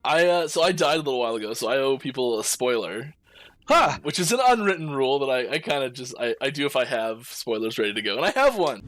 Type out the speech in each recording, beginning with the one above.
So I died a little while ago, so I owe people a spoiler. Huh! Which is an unwritten rule that I kind of just I do if I have spoilers ready to go, and I have one.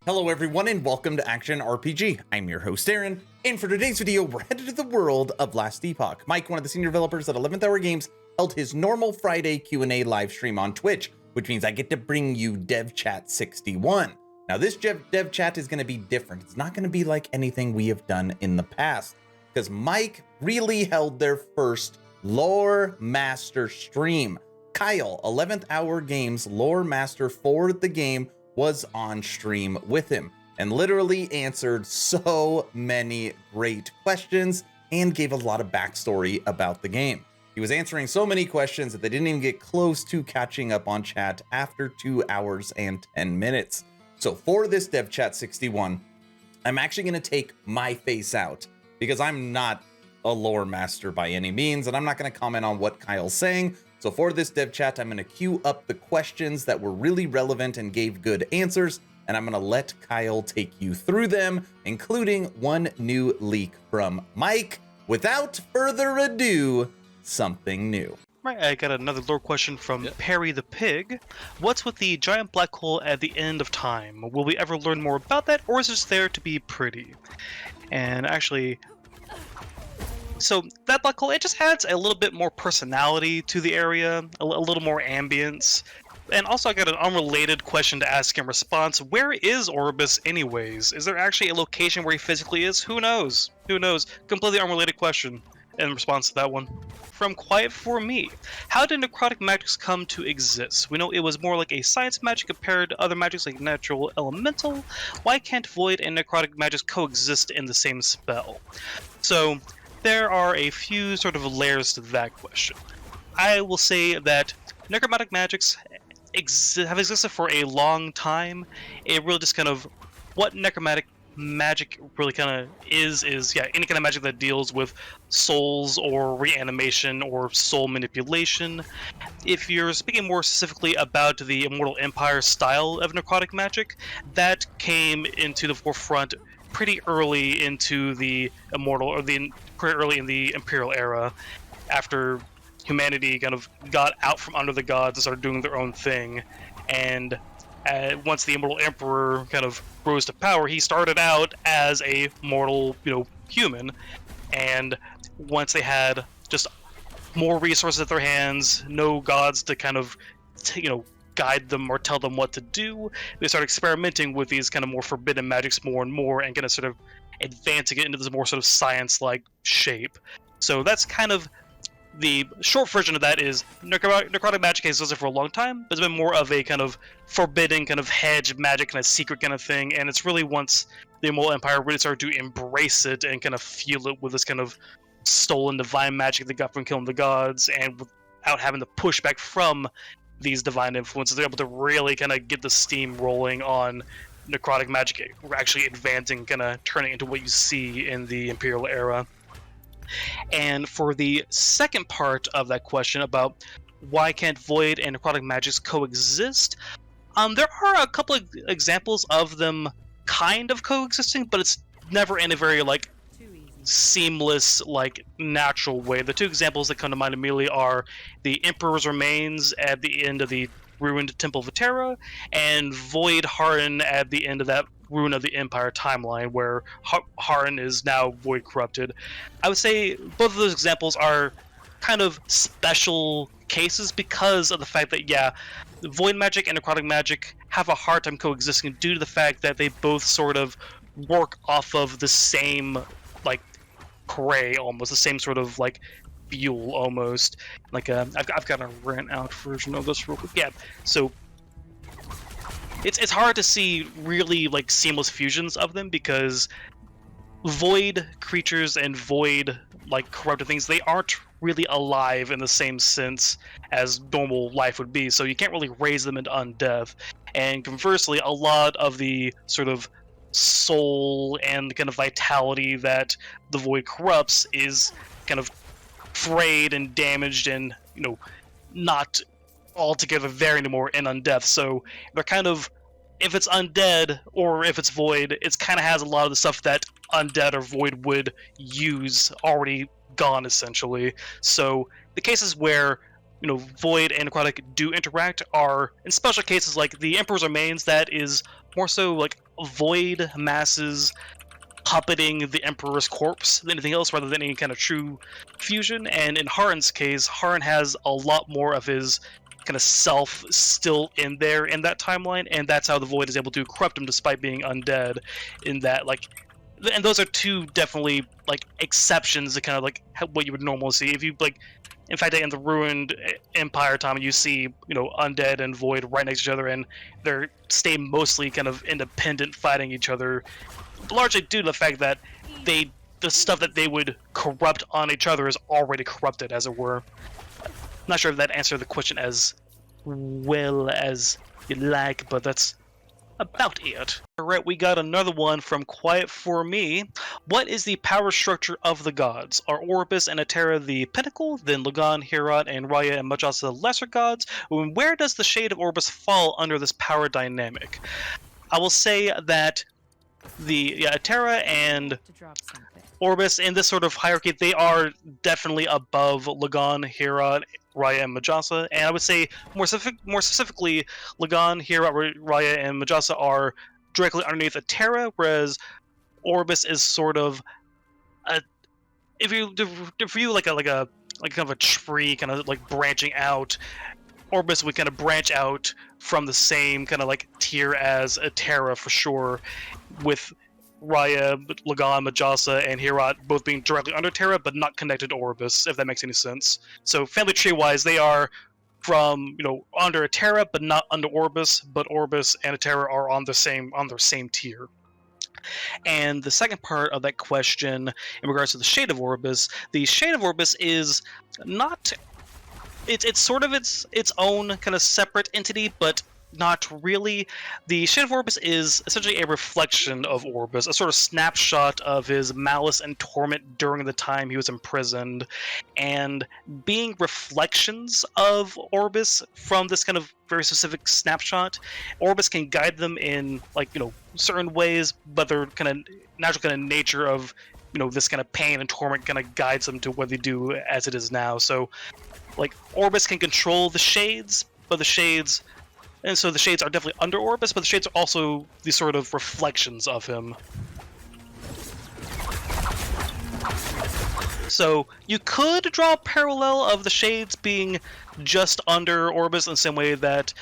Hello everyone and welcome to Action RPG. I'm your host Aaron, and for today's video we're headed to the world of Last Epoch. Mike, one of the senior developers at 11th Hour Games, held his normal Friday Q&A live stream on Twitch, which means I get to bring you Dev Chat 61. Now this Dev Chat is going to be different. It's not going to be like anything we have done in the past, because Mike really held their first Lore Master stream. Kyle, 11th Hour Games Lore Master for the game, was on stream with him and literally answered so many great questions and gave a lot of backstory about the game. He was answering so many questions that they didn't even get close to catching up on chat after 2 hours and 10 minutes. So for this Dev Chat 61, I'm actually going to take my face out because I'm not a lore master by any means, and I'm not going to comment on what Kyle's saying. So for this Dev Chat, I'm going to queue up the questions that were really relevant and gave good answers, and I'm going to let Kyle take you through them, including one new leak from Mike. Without further ado, something new. Right, I got another lore question from Perry the Pig. What's with the giant black hole at the end of time? Will we ever learn more about that, or is it just there to be pretty? And actually, so that black hole, it just adds a little bit more personality to the area, a little more ambience. And also I got an unrelated question to ask in response. Where is Orbis anyways? Is there actually a location where he physically is? Who knows? Who knows? Completely unrelated question in response to that one. From Quiet For Me, how did necrotic magics come to exist? We know it was more like a science magic compared to other magics like natural elemental. Why can't void and necrotic magics coexist in the same spell? So there are a few sort of layers to that question. I will say that necrotic magics have existed for a long time. It really just kind of, what necrotic magic really kind of is any kind of magic that deals with souls or reanimation or soul manipulation. If you're speaking more specifically about the Immortal Empire style of necrotic magic, that came into the forefront pretty early into the Immortal, or pretty early in the Imperial era, after humanity kind of got out from under the gods and started doing their own thing. And once the Immortal Emperor kind of rose to power, he started out as a mortal, human. And once they had just more resources at their hands, no gods to kind of, guide them or tell them what to do, they started experimenting with these kind of more forbidden magics more and more, and kind of sort of advancing it into this more sort of science-like shape. So that's kind of the short version of that. Is necrotic magic has existed for a long time, but it's been more of a kind of forbidden, kind of hedge magic, kind of secret kind of thing, and it's really once the Immortal Empire really started to embrace it and kind of fuel it with this kind of stolen divine magic they got from killing the gods, and without having to push back from these divine influences, they're able to really kind of get the steam rolling on necrotic magic. We're actually advancing, kind of turning into what you see in the Imperial era. And for the second part of that question about why can't void and necrotic magics coexist, there are a couple of examples of them kind of coexisting, but it's never in a very seamless, natural way. The two examples that come to mind immediately are the Emperor's Remains at the end of the ruined Temple of Eterra, and Void Harren at the end of that Ruin of the Empire timeline, where Harren is now void corrupted. I would say both of those examples are kind of special cases because of the fact that, void magic and necrotic magic have a hard time coexisting due to the fact that they both sort of work off of the same, cray, almost the same sort of fuel almost. I've got a rent out version of this real quick. Yeah, so it's hard to see really seamless fusions of them because void creatures and void corrupted things, they aren't really alive in the same sense as normal life would be, so you can't really raise them into undeath. And conversely, a lot of the sort of soul and kind of vitality that the void corrupts is kind of frayed and damaged and not altogether there anymore in undeath. So they're kind of, if it's undead or if it's void, it kind of has a lot of the stuff that undead or void would use already gone essentially. So the cases where void and necrotic do interact are in special cases like the Emperor's Remains, that is more so like void masses puppeting the Emperor's corpse than anything else, rather than any kind of true fusion. And in Harren's case, Harren has a lot more of his kind of self still in there in that timeline, and that's how the void is able to corrupt him despite being undead. In that, like, and those are two definitely like exceptions to kind of like what you would normally see if you like. In fact, in the Ruined Empire time, you see undead and void right next to each other, and they stay mostly kind of independent, fighting each other, largely due to the fact that the stuff that they would corrupt on each other is already corrupted, as it were. Not sure if that answered the question as well as you'd like, but that's about it. Alright, we got another one from Quiet For Me. What is the power structure of the gods? Are Orbis and Eterra the pinnacle, then Lagan, Herat, and Raya and Majasa the lesser gods? And where does the shade of Orbis fall under this power dynamic? I will say that the Eterra and Orbis in this sort of hierarchy, they are definitely above Lagan, Herat, Raya, and Majasa. And I would say more specifically, Lagan, Herat, Raya, and Majasa are directly underneath Eterra, whereas Orbis is sort of if you view like kind of a tree, kind of like branching out. Orbis would kind of branch out from the same kind of like tier as Eterra for sure, with Raya, Lagan, Majasa, and Herat both being directly under Terra, but not connected to Orbis, if that makes any sense. So family tree-wise, they are from under Eterra, but not under Orbis. But Orbis and Eterra are on their same tier. And the second part of that question, in regards to the shade of Orbis, the shade of Orbis is not. It's sort of its own kind of separate entity, but not really. The shade of Orbis is essentially a reflection of Orbis, a sort of snapshot of his malice and torment during the time he was imprisoned, and being reflections of Orbis from this kind of very specific snapshot, Orbis can guide them in certain ways, but their kind of natural kind of nature of this kind of pain and torment kind of guides them to what they do as it is now. So Orbis can control the shades, but the shades are definitely under Orbis, but the shades are also the sort of reflections of him. So you could draw a parallel of the shades being just under Orbis in the same way that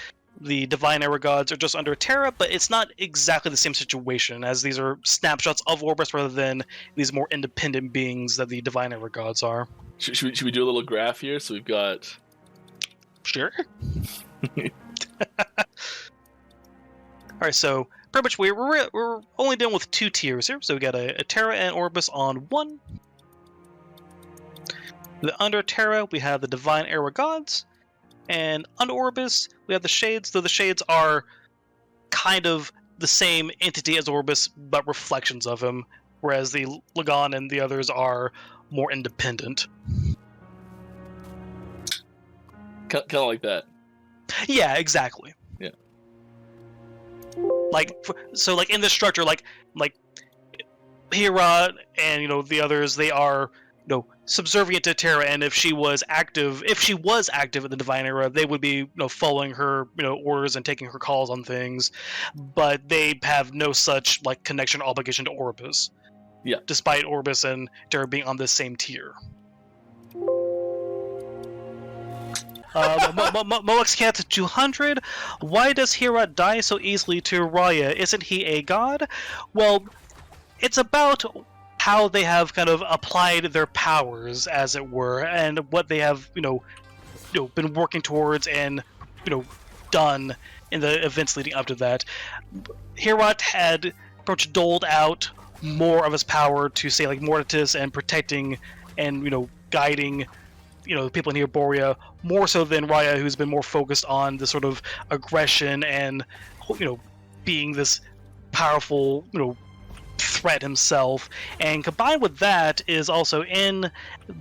the Divine Era gods are just under Terra, but it's not exactly the same situation, as these are snapshots of Orbis rather than these more independent beings that the Divine Era gods are. Should we do a little graph here? So we've got... Sure. Alright, so pretty much we're only dealing with two tiers here. So we got a Terra and Orbis on one. Under Terra, we have the Divine Era gods. And under Orbis, we have the Shades, though the Shades are kind of the same entity as Orbis, but reflections of him, whereas the Lagan and the others are more independent. Kind of like that. Yeah, exactly. Yeah. So in this structure, like Hera and the others, they are subservient to Terra, and if she was active in the Divine Era, they would be following her orders and taking her calls on things, but they have no such connection or obligation to Orbis. Yeah. Despite Orbis and Terra being on the same tier. Moexcat 200. Why does Hera die so easily to Raya? Isn't he a god? Well, it's about how they have kind of applied their powers, as it were, and what they have been working towards and done in the events leading up to that. Herat had pretty much doled out more of his power to say Mortis and protecting and guiding people in Borea, more so than Raya, who's been more focused on the sort of aggression and being this powerful threat himself. And combined with that is also in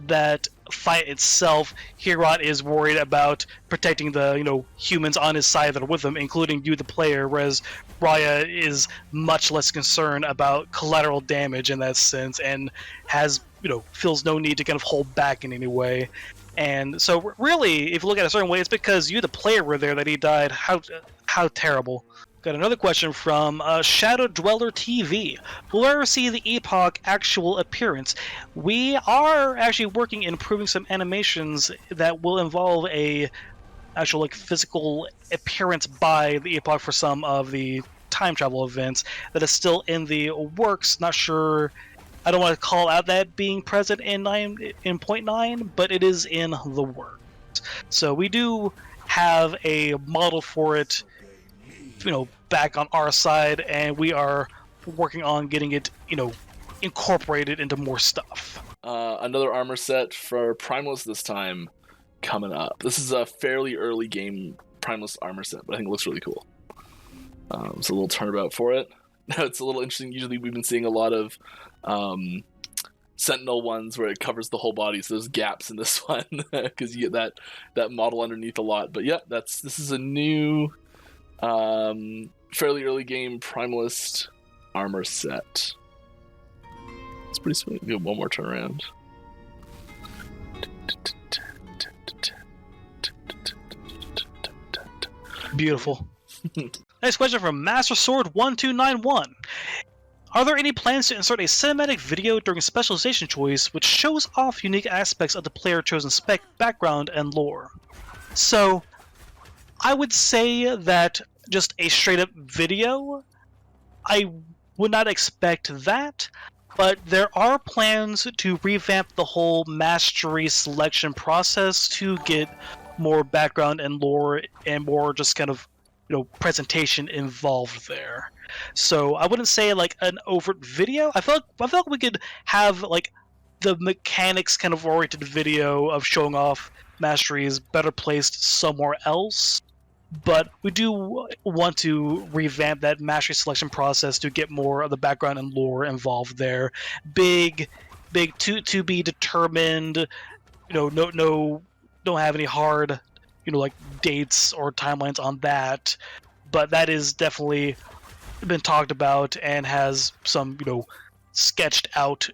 that fight itself, Herod is worried about protecting the humans on his side that are with him, including you, the player, whereas Raya is much less concerned about collateral damage in that sense, and has feels no need to kind of hold back in any way. And so really, if you look at it a certain way, it's because you, the player, were there that he died. How terrible. Got another question from Shadow Dweller TV. Will we ever see the Epoch actual appearance? We are actually working in improving some animations that will involve a actual physical appearance by the Epoch for some of the time travel events. That is still in the works. Not sure. I don't want to call out that being present in 0.9, but it is in the works. So we do have a model for it, back on our side, and we are working on getting it, incorporated into more stuff. Another armor set for Primalist this time coming up. This is a fairly early game Primalist armor set, but I think it looks really cool. It's a little turnabout for it. It's a little interesting. Usually we've been seeing a lot of Sentinel ones where it covers the whole body, so there's gaps in this one because you get that model underneath a lot. But yeah, this is a new fairly early game Primalist armor set. It's pretty sweet. We have one more turnaround. Beautiful. Next question from Master Sword 1291. Are there any plans to insert a cinematic video during specialization choice which shows off unique aspects of the player chosen spec background and lore? So, I would say that just a straight up video, I would not expect that, but there are plans to revamp the whole mastery selection process to get more background and lore and more just kind of presentation involved there. So I wouldn't say an overt video. I feel like we could have the mechanics kind of oriented video of showing off masteries better placed somewhere else. But we do want to revamp that mastery selection process to get more of the background and lore involved there. Big to be determined. No, don't have any hard dates or timelines on that, but that is definitely been talked about and has some sketched out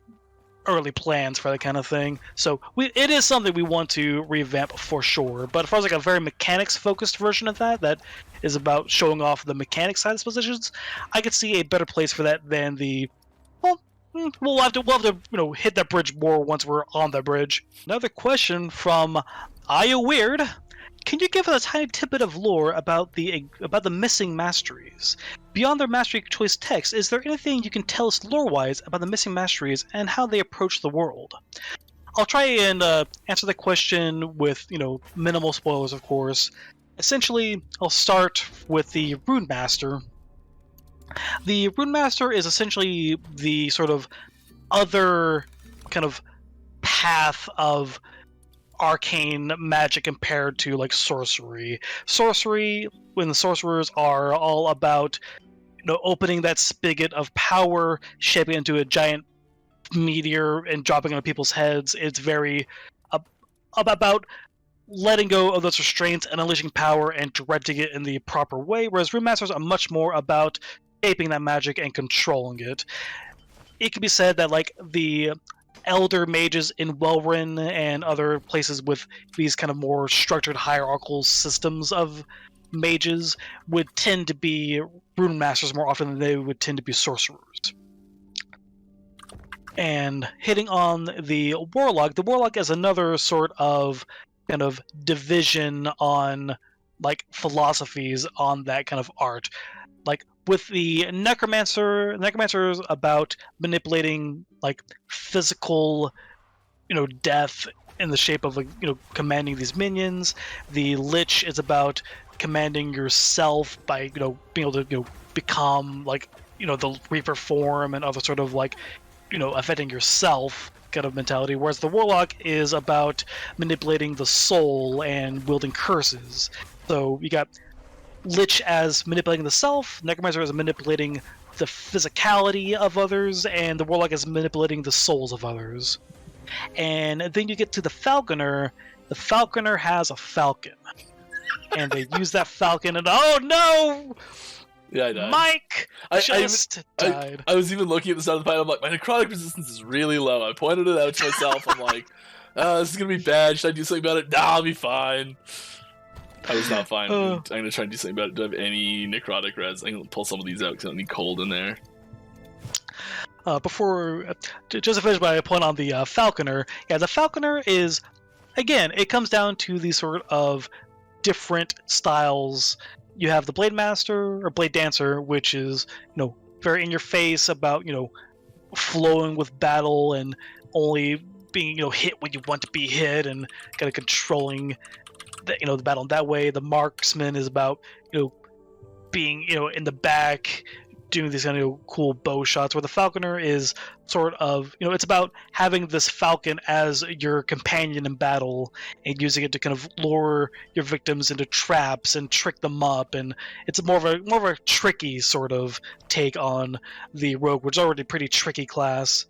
early plans for that kind of thing. So it is something we want to revamp for sure. But as far as a very mechanics focused version of that is about showing off the mechanics side of positions, I could see a better place for that than the we'll have to hit that bridge more once we're on the bridge. Another question from Aya Weird. Can you give us a tiny tidbit of lore about the Missing Masteries? Beyond their mastery choice text, is there anything you can tell us lore-wise about the Missing Masteries and how they approach the world? I'll try and answer the question with minimal spoilers, of course. Essentially, I'll start with the Rune Master. The Rune Master is essentially the sort of other kind of path of arcane magic compared to sorcery. Sorcery, when the sorcerers are all about opening that spigot of power, shaping it into a giant meteor and dropping it on people's heads, it's very about letting go of those restraints and unleashing power and directing it in the proper way, whereas Rune Masters are much more about shaping that magic and controlling it. It can be said that the elder mages in Welryn and other places with these kind of more structured hierarchical systems of mages would tend to be rune masters more often than they would tend to be sorcerers. And hitting on the warlock is another sort of kind of division on philosophies on that kind of art. With the necromancer is about manipulating physical death in the shape of commanding these minions. The lich is about commanding yourself by being able to become the reaper form and other sort of affecting yourself kind of mentality, whereas the warlock is about manipulating the soul and wielding curses. So you got lich as manipulating the self, necromancer as manipulating the physicality of others, and the warlock is manipulating the souls of others. And then you get to the Falconer. The Falconer has a falcon. And they use that falcon, and oh no! Yeah, I died. Mike died. I was even looking at the side of the fight. I'm like, my necrotic resistance is really low. I pointed it out to myself. I'm like, this is gonna be bad. Should I do something about it? Nah, I'll be fine. I was not fine. I'm gonna try and do something about it. Do I have any necrotic res? I'm gonna pull some of these out because I don't need cold in there. Just to finish my point on the Falconer, yeah, the Falconer is, again, it comes down to these sort of different styles. You have the Blade Master or Blade Dancer, which is, very in your face about, flowing with battle and only being, hit when you want to be hit and kind of controlling the battle in that way. The Marksman is about, being, in the back, doing these kind of cool bow shots, where the Falconer is sort of, it's about having this falcon as your companion in battle and using it to kind of lure your victims into traps and trick them up. And it's more of a tricky sort of take on the rogue, which is already a pretty tricky class.